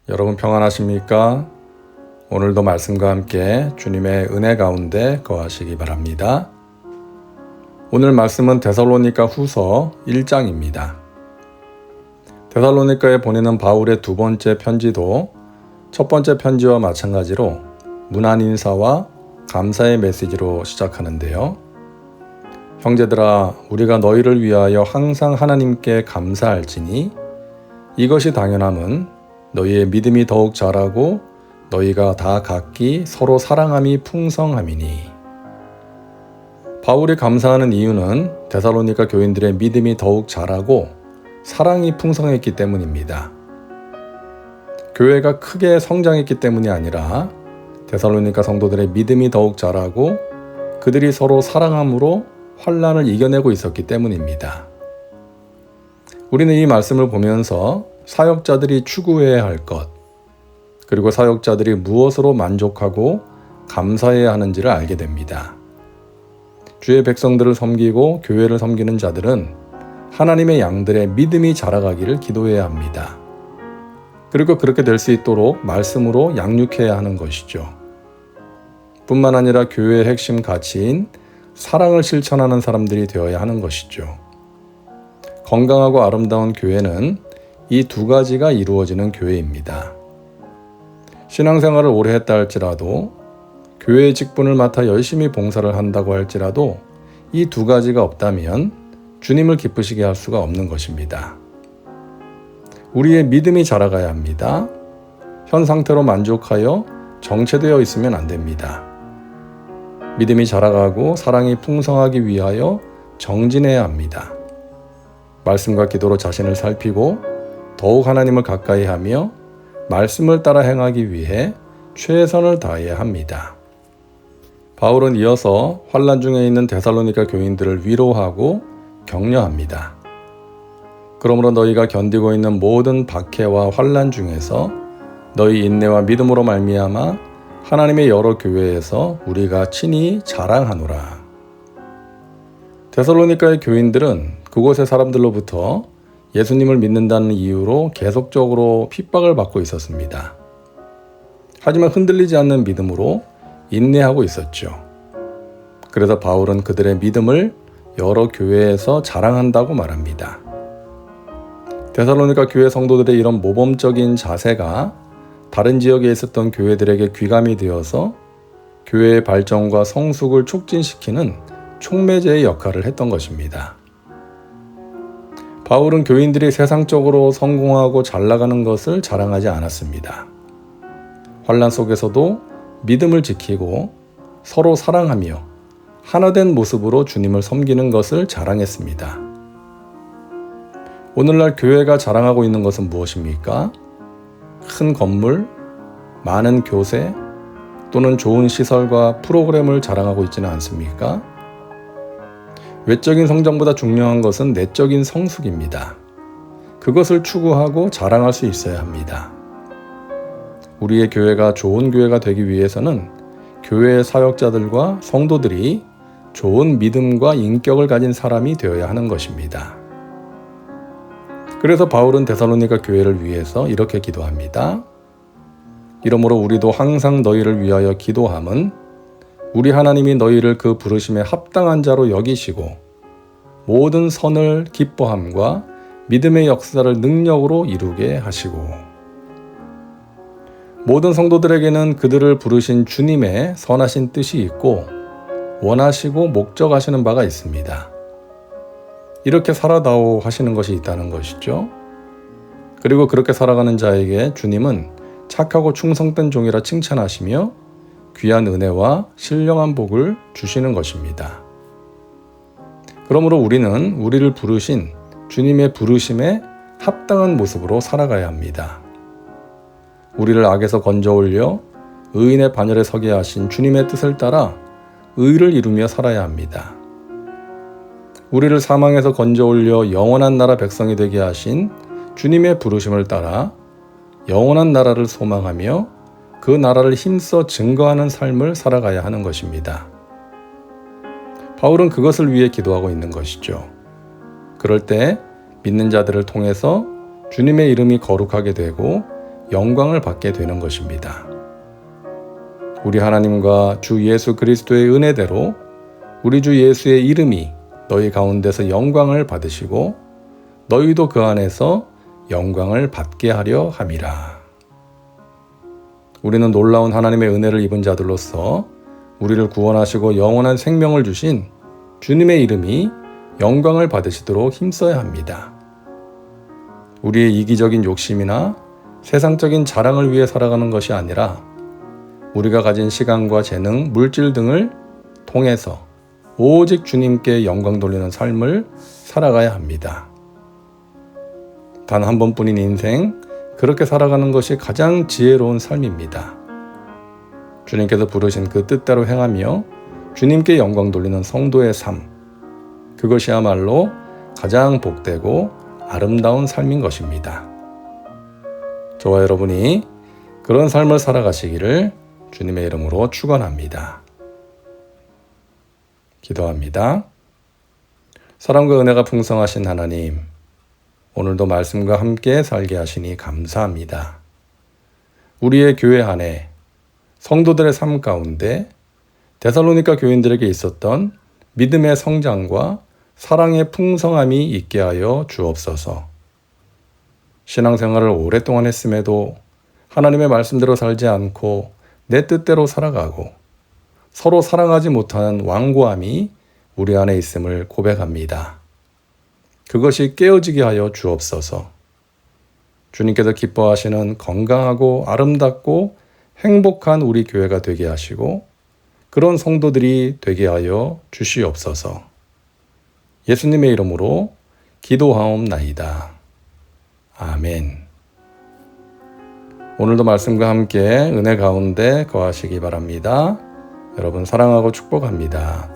여러분 평안하십니까? 오늘도 말씀과 함께 주님의 은혜 가운데 거하시기 바랍니다. 오늘 말씀은 데살로니가 후서 1장입니다. 데살로니가에 보내는 바울의 두 번째 편지도 첫 번째 편지와 마찬가지로 문안 인사와 감사의 메시지로 시작하는데요. 형제들아, 우리가 너희를 위하여 항상 하나님께 감사할지니 이것이 당연함은 너희의 믿음이 더욱 자라고 너희가 다 각기 서로 사랑함이 풍성함이니. 바울이 감사하는 이유는 데살로니가 교인들의 믿음이 더욱 자라고 사랑이 풍성했기 때문입니다. 교회가 크게 성장했기 때문이 아니라 데살로니가 성도들의 믿음이 더욱 자라고 그들이 서로 사랑함으로 환난을 이겨내고 있었기 때문입니다. 우리는 이 말씀을 보면서 사역자들이 추구해야 할 것, 그리고 사역자들이 무엇으로 만족하고 감사해야 하는지를 알게 됩니다. 주의 백성들을 섬기고 교회를 섬기는 자들은 하나님의 양들의 믿음이 자라가기를 기도해야 합니다. 그리고 그렇게 될 수 있도록 말씀으로 양육해야 하는 것이죠. 뿐만 아니라 교회의 핵심 가치인 사랑을 실천하는 사람들이 되어야 하는 것이죠. 건강하고 아름다운 교회는 이 두 가지가 이루어지는 교회입니다. 신앙생활을 오래 했다 할지라도, 교회의 직분을 맡아 열심히 봉사를 한다고 할지라도 이 두 가지가 없다면 주님을 기쁘시게 할 수가 없는 것입니다. 우리의 믿음이 자라가야 합니다. 현 상태로 만족하여 정체되어 있으면 안 됩니다. 믿음이 자라가고 사랑이 풍성하기 위하여 정진해야 합니다. 말씀과 기도로 자신을 살피고 더욱 하나님을 가까이 하며 말씀을 따라 행하기 위해 최선을 다해야 합니다. 바울은 이어서 환난 중에 있는 데살로니가 교인들을 위로하고 격려합니다. 그러므로 너희가 견디고 있는 모든 박해와 환난 중에서 너희 인내와 믿음으로 말미암아 하나님의 여러 교회에서 우리가 친히 자랑하노라. 데살로니가의 교인들은 그곳의 사람들로부터 예수님을 믿는다는 이유로 계속적으로 핍박을 받고 있었습니다. 하지만 흔들리지 않는 믿음으로 인내하고 있었죠. 그래서 바울은 그들의 믿음을 여러 교회에서 자랑한다고 말합니다. 데살로니가 교회 성도들의 이런 모범적인 자세가 다른 지역에 있었던 교회들에게 귀감이 되어서 교회의 발전과 성숙을 촉진시키는 촉매제의 역할을 했던 것입니다. 바울은 교인들이 세상적으로 성공하고 잘 나가는 것을 자랑하지 않았습니다. 환난 속에서도 믿음을 지키고 서로 사랑하며 하나된 모습으로 주님을 섬기는 것을 자랑했습니다. 오늘날 교회가 자랑하고 있는 것은 무엇입니까? 큰 건물, 많은 교세 또는 좋은 시설과 프로그램을 자랑하고 있지는 않습니까? 외적인 성장보다 중요한 것은 내적인 성숙입니다. 그것을 추구하고 자랑할 수 있어야 합니다. 우리의 교회가 좋은 교회가 되기 위해서는 교회의 사역자들과 성도들이 좋은 믿음과 인격을 가진 사람이 되어야 하는 것입니다. 그래서 바울은 데살로니가 교회를 위해서 이렇게 기도합니다. 이러므로 우리도 항상 너희를 위하여 기도함은 우리 하나님이 너희를 그 부르심에 합당한 자로 여기시고 모든 선을 기뻐함과 믿음의 역사를 능력으로 이루게 하시고. 모든 성도들에게는 그들을 부르신 주님의 선하신 뜻이 있고 원하시고 목적하시는 바가 있습니다. 이렇게 살아다오 하시는 것이 있다는 것이죠. 그리고 그렇게 살아가는 자에게 주님은 착하고 충성된 종이라 칭찬하시며 귀한 은혜와 신령한 복을 주시는 것입니다. 그러므로 우리는 우리를 부르신 주님의 부르심에 합당한 모습으로 살아가야 합니다. 우리를 악에서 건져 올려 의인의 반열에 서게 하신 주님의 뜻을 따라 의를 이루며 살아야 합니다. 우리를 사망에서 건져 올려 영원한 나라 백성이 되게 하신 주님의 부르심을 따라 영원한 나라를 소망하며 그 나라를 힘써 증거하는 삶을 살아가야 하는 것입니다. 바울은 그것을 위해 기도하고 있는 것이죠. 그럴 때 믿는 자들을 통해서 주님의 이름이 거룩하게 되고 영광을 받게 되는 것입니다. 우리 하나님과 주 예수 그리스도의 은혜대로 우리 주 예수의 이름이 너희 가운데서 영광을 받으시고 너희도 그 안에서 영광을 받게 하려 함이라. 우리는 놀라운 하나님의 은혜를 입은 자들로서 우리를 구원하시고 영원한 생명을 주신 주님의 이름이 영광을 받으시도록 힘써야 합니다. 우리의 이기적인 욕심이나 세상적인 자랑을 위해 살아가는 것이 아니라 우리가 가진 시간과 재능, 물질 등을 통해서 오직 주님께 영광 돌리는 삶을 살아가야 합니다. 단 한 번뿐인 인생, 그렇게 살아가는 것이 가장 지혜로운 삶입니다. 주님께서 부르신 그 뜻대로 행하며 주님께 영광 돌리는 성도의 삶, 그것이야말로 가장 복되고 아름다운 삶인 것입니다. 저와 여러분이 그런 삶을 살아가시기를 주님의 이름으로 축원합니다. 기도합니다. 사랑과 은혜가 풍성하신 하나님, 오늘도 말씀과 함께 살게 하시니 감사합니다. 우리의 교회 안에 성도들의 삶 가운데 데살로니가 교인들에게 있었던 믿음의 성장과 사랑의 풍성함이 있게 하여 주옵소서. 신앙생활을 오랫동안 했음에도 하나님의 말씀대로 살지 않고 내 뜻대로 살아가고 서로 사랑하지 못하는 완고함이 우리 안에 있음을 고백합니다. 그것이 깨어지게 하여 주옵소서. 주님께서 기뻐하시는 건강하고 아름답고 행복한 우리 교회가 되게 하시고 그런 성도들이 되게 하여 주시옵소서. 예수님의 이름으로 기도하옵나이다. 아멘. 오늘도 말씀과 함께 은혜 가운데 거하시기 바랍니다. 여러분 사랑하고 축복합니다.